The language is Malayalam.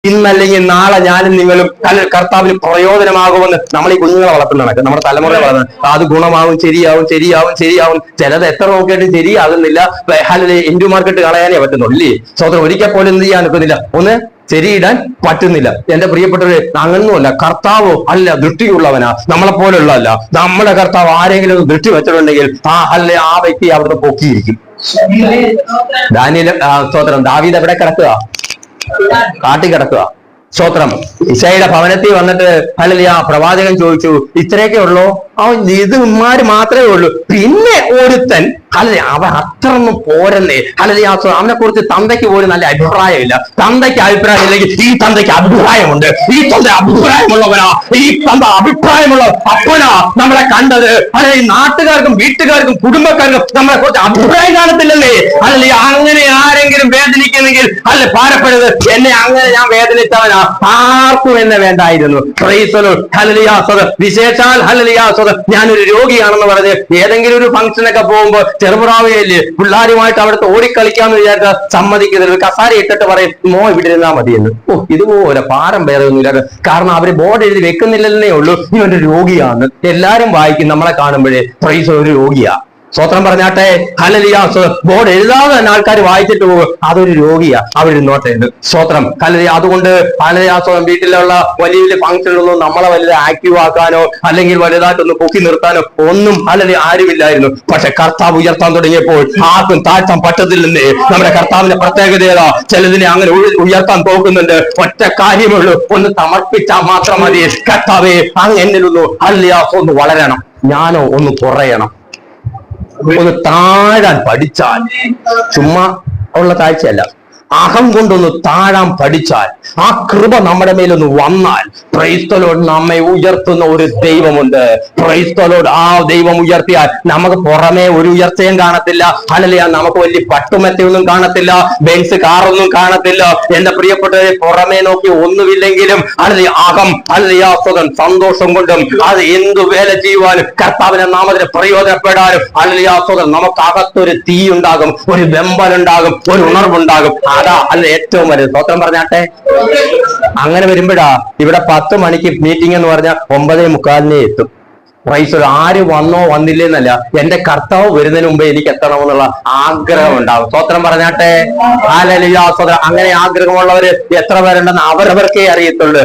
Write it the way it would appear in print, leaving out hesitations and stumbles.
ഇന്നല്ലെങ്കിൽ നാളെ ഞാനും നിങ്ങളും കർത്താവിന് പ്രയോജനമാകുമെന്ന് നമ്മൾ ഈ കുഞ്ഞുങ്ങളെ വളർത്തുന്ന കണക്ക് നമ്മുടെ തലമുറയെ വളർത്തുന്നത് അത് ഗുണമാവും, ശരിയാവും. ചിലത് എത്ര നോക്കിയിട്ട് ശരിയാകുന്നില്ല. ഇന്ത്യ മാർക്കറ്റ് കളയാനേ പറ്റുന്നുള്ളൂ ഇല്ലേ? സ്വതന്ത്രം ഒരിക്കൽ പോലും എന്ത് ചെയ്യാൻ ഒക്കുന്നില്ല, ഒന്ന് ശരിയിടാൻ പറ്റുന്നില്ല. എന്റെ പ്രിയപ്പെട്ടവരെ, അങ്ങനൊന്നുമല്ല. കർത്താവോ അല്ല ദൃഷ്ടിയുള്ളവനാ, നമ്മളെ പോലുള്ളതല്ല. നമ്മുടെ കർത്താവ് ആരെങ്കിലും ദൃഷ്ടി വെച്ചിട്ടുണ്ടെങ്കിൽ ആ വ്യക്തി അവിടുത്തെ പൊക്കിയിരിക്കും. സ്തോത്രം. ദാവീദ് എവിടെ കിടക്കുക? കാട്ടി കിടക്കുക. സ്തോത്രം. ഇശായിയുടെ ഭവനത്തിൽ വന്നിട്ട് പ്രവാചകൻ ചോദിച്ചു, ഇത്രയൊക്കെ ഉള്ളോ? ഇത് ഉമ്മാര് മാത്രമേ ഉള്ളൂ, പിന്നെ ഒരുത്തൻ അവൻ അത്രയൊന്നും പോരെന്നേ. അവനെ കുറിച്ച് തന്തയ്ക്ക് പോലും നല്ല അഭിപ്രായമില്ല. തന്തയ്ക്ക് അഭിപ്രായം ഇല്ലെങ്കിൽ ഈ തന്തയ്ക്ക് അഭിപ്രായമുണ്ട്. ഈ തന്ത അഭിപ്രായമുള്ളവനാ, ഈ തന്ത അഭിപ്രായമുള്ള അപ്പനാ നമ്മളെ കണ്ടത്. നാട്ടുകാർക്കും വീട്ടുകാർക്കും കുടുംബക്കാർക്കും നമ്മളെ കുറിച്ച് അഭിപ്രായം കാണത്തില്ലല്ലേ? അങ്ങനെ ആരെങ്കിലും വേദനിക്കുന്നെങ്കിൽ ഭാരപ്പെടരുത്, എന്നെ അങ്ങനെ ഞാൻ വേദനിച്ചവനാ, ആർക്കും എന്നെ വേണ്ടായിരുന്നു. വിശേഷാൽ ഞാനൊരു രോഗിയാണെന്ന് പറഞ്ഞ് ഏതെങ്കിലും ഒരു ഫംഗ്ഷനൊക്കെ പോകുമ്പോ ചെറുപ്രാവയല്ലേ പിള്ളേരുമായിട്ട് അവിടുത്തെ ഓടിക്കളിക്കാന്ന് വിചാരിച്ച സമ്മതിക്കുന്നത്. കസാര ഇട്ടിട്ട് പറയും ഇവിടെ ഇരുന്നാ മതിയെന്ന്. ഇതുപോലെ പാരം വേറെ ഒന്നുമില്ല. കാരണം അവര് ബോർഡ് എഴുതി വെക്കുന്നില്ലെന്നേ ഉള്ളൂ, ഇവന്റെ രോഗിയാണ്. എല്ലാരും വായിക്കും നമ്മളെ കാണുമ്പോഴേ ഒരു രോഗിയാ. സ്വത്രം പറഞ്ഞാട്ടെ. ബോർഡ് എഴുതാതെ തന്നെ ആൾക്കാർ വായിച്ചിട്ട് പോകും, അതൊരു രോഗിയാ, അവരിന്നോട്ടെ ഉണ്ട്. സ്വത്രം. അതുകൊണ്ട് വീട്ടിലുള്ള വലിയ വലിയ ഫംഗ്ഷനിലൊന്നും നമ്മളെ വലുത് ആക്റ്റീവ് ആക്കാനോ അല്ലെങ്കിൽ വലുതായിട്ടൊന്ന് പൊക്കി നിർത്താനോ ഒന്നും ആരുമില്ലായിരുന്നു. പക്ഷെ കർത്താവ് ഉയർത്താൻ തുടങ്ങിയപ്പോൾ ആർക്കും താഴ്ത്താൻ പറ്റത്തില്ലെന്നേ. നമ്മുടെ കർത്താവിന്റെ പ്രത്യേകതയാ. ചിലതിനെ അങ്ങനെ ഉയർത്താൻ പോകുന്നുണ്ട്. ഒറ്റ കാര്യമുള്ളൂ, ഒന്ന് സമർപ്പിച്ചാൽ മാത്രം മതി. കർത്താവേ, അങ്ങ് എന്നിലൊന്നു ഒന്ന് വളരണം, ഞാനോ ഒന്ന് കുറയണം. ഒന്ന് താഴാൻ പഠിച്ചാൽ, ചുമ്മാ ഉള്ള താഴ്ചയല്ല, അഹം കൊണ്ടൊന്ന് താഴാൻ പഠിച്ചാൽ, ആ കൃപ നമ്മുടെ മേലൊന്ന് വന്നാൽ, ക്രൈസ്തലോട് നമ്മെ ഉയർത്തുന്ന ഒരു ദൈവമുണ്ട്. ക്രൈസ്തലോട് ആ ദൈവം ഉയർത്തിയാൽ നമുക്ക് പുറമേ ഒരു ഉയർച്ചയും കാണത്തില്ല. നമുക്ക് വലിയ പട്ടുമെത്തയൊന്നും കാണത്തില്ല, ബെൻസ് കാറൊന്നും കാണത്തില്ല. എന്റെ പ്രിയപ്പെട്ടവരെ, പുറമേ നോക്കി ഒന്നുമില്ലെങ്കിലും അഹം സന്തോഷം കൊണ്ടും അത് എന്തു വേല ചെയ്യുവാനും കർത്താവിന്റെ നാമത്തിന് പ്രയോജനപ്പെടാനും നമുക്ക് അകത്തൊരു തീ ഉണ്ടാകും, ഒരു വെമ്പലുണ്ടാകും, ഒരു ഉണർവുണ്ടാകും. അതാ ഏറ്റവും വലുത്. സ്വത്രം പറഞ്ഞാട്ടെ. അങ്ങനെ വരുമ്പോഴാ ഇവിടെ 10 മണിക്ക് മീറ്റിംഗ് എന്ന് പറഞ്ഞാൽ 9:45 എത്തും. ആര് വന്നോ വന്നില്ലേന്നല്ല, എന്റെ കർത്താവ് വരുന്നതിന് മുമ്പേ എനിക്ക് എത്തണമെന്നുള്ള ആഗ്രഹം ഉണ്ടാവും. സ്വത്രം പറഞ്ഞാട്ടെ. അങ്ങനെ ആഗ്രഹമുള്ളവര് എത്ര പേരുണ്ടെന്ന് അവരവർക്കേ അറിയത്തുള്ളൂ.